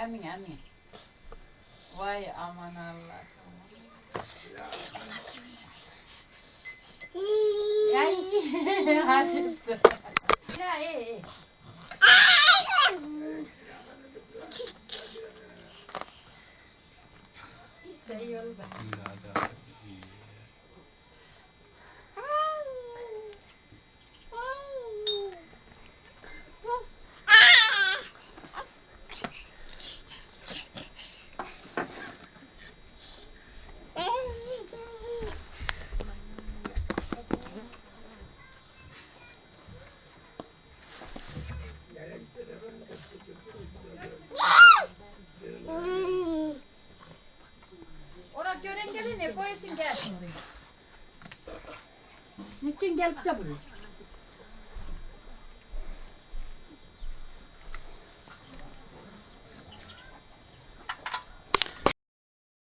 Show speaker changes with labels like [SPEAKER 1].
[SPEAKER 1] Amin amin. Vay aman Allah. Ay acıttı. Ya iyi. İşte yolda. Ona gören gelin ne koyuyorsun gel.
[SPEAKER 2] Niçin gelip de buraya?